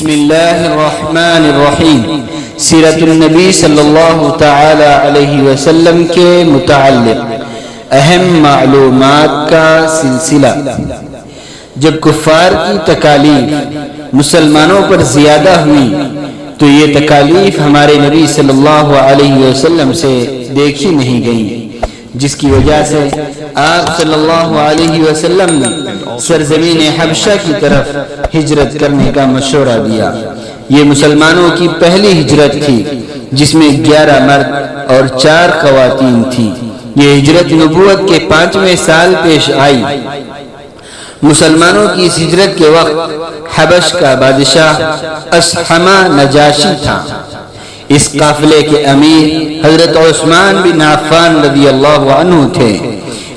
بسم اللہ الرحمن الرحیم سیرت النبی صلی اللہ تعالی علیہ وسلم کے متعلق اہم معلومات کا سلسلہ۔ جب کفار کی تکالیف مسلمانوں پر زیادہ ہوئی تو یہ تکالیف ہمارے نبی صلی اللہ علیہ وسلم سے دیکھی نہیں گئی، جس کی وجہ سے آپ صلی اللہ علیہ وسلم نے سرزمین حبشہ کی طرف ہجرت کرنے کا مشورہ دیا۔ یہ مسلمانوں کی پہلی ہجرت تھی جس میں 11 مرد اور 4 خواتین تھیں۔ یہ ہجرت نبوت کے 5ویں سال پیش آئی۔ مسلمانوں کی اس ہجرت کے وقت حبش کا بادشاہ اصحمہ نجاشی تھا۔ اس قافلے کے امیر حضرت عثمان بن عفان رضی اللہ عنہ تھے۔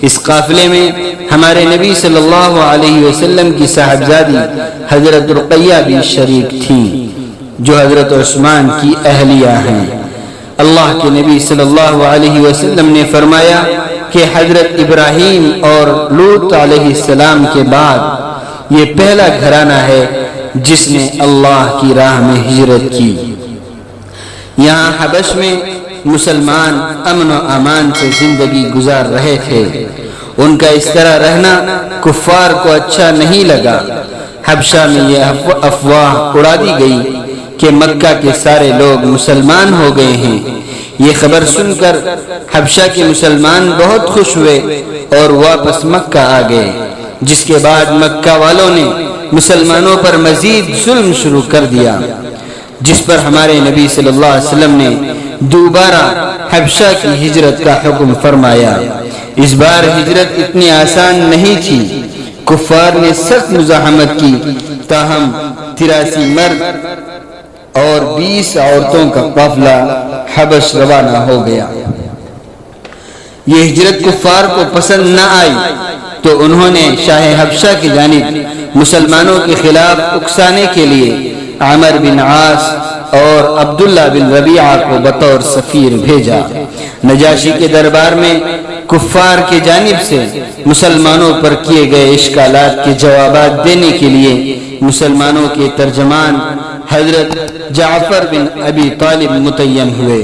اس قافلے میں ہمارے نبی صلی اللہ علیہ وسلم کی صاحبزادی حضرت رقیہ بھی شریک تھیں، جو حضرت عثمان کی اہلیہ ہیں۔ اللہ کے نبی صلی اللہ علیہ وسلم نے فرمایا کہ حضرت ابراہیم اور لوط علیہ السلام کے بعد یہ پہلا گھرانہ ہے جس نے اللہ کی راہ میں ہجرت کی۔ یہاں حبش میں مسلمان امن و امان سے زندگی گزار رہے تھے۔ ان کا اس طرح رہنا کفار کو اچھا نہیں لگا۔ حبشہ میں یہ افواہ اڑا دی گئی کہ مکہ کے سارے لوگ مسلمان ہو گئے ہیں۔ یہ خبر سن کر حبشہ کے مسلمان بہت خوش ہوئے اور واپس مکہ آ گئے، جس کے بعد مکہ والوں نے مسلمانوں پر مزید ظلم شروع کر دیا، جس پر ہمارے نبی صلی اللہ علیہ وسلم نے دوبارہ حبشہ کی ہجرت کا حکم فرمایا۔ اس بار ہجرت اتنی آسان نہیں تھی۔ کفار نے سخت مزاحمت کی، تاہم 83 مرد اور 20 عورتوں کا قافلہ حبش روانہ ہو گیا۔ یہ ہجرت کفار کو پسند نہ آئی تو انہوں نے شاہ حبشہ کی جانب مسلمانوں کے خلاف اکسانے کے لیے عمر بن عاص اور عبداللہ بن ربیعہ کو بطور سفیر بھیجا۔ نجاشی کے دربار میں کفار کی جانب سے مسلمانوں پر کیے گئے اشکالات کے جوابات دینے کے لیے مسلمانوں کے ترجمان حضرت جعفر بن ابی طالب متعین ہوئے۔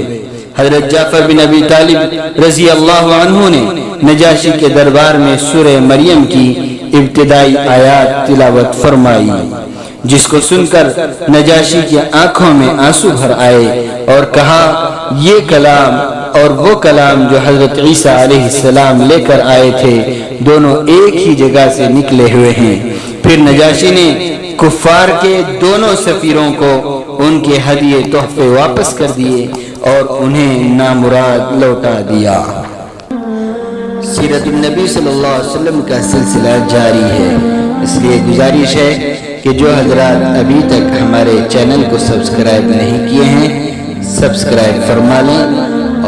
حضرت جعفر بن ابی طالب رضی اللہ عنہ نے نجاشی کے دربار میں سورہ مریم کی ابتدائی آیات تلاوت فرمائی، جس کو سن کر نجاشی کی آنکھوں میں آنسو بھر آئے اور کہا، یہ کلام اور وہ کلام جو حضرت عیسیٰ علیہ السلام لے کر آئے تھے دونوں ایک ہی جگہ سے نکلے ہوئے ہیں۔ پھر نجاشی نے کفار کے دونوں سفیروں کو ان کے ہدیے تحفے واپس کر دیے اور انہیں نامراد لوٹا دیا۔ سیرت النبی صلی اللہ علیہ وسلم کا سلسلہ جاری ہے، اس لیے گزارش ہے کہ جو حضرات ابھی تک ہمارے چینل کو سبسکرائب نہیں کیے ہیں، سبسکرائب فرما لیں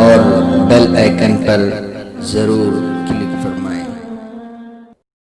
اور بیل آئیکن پر ضرور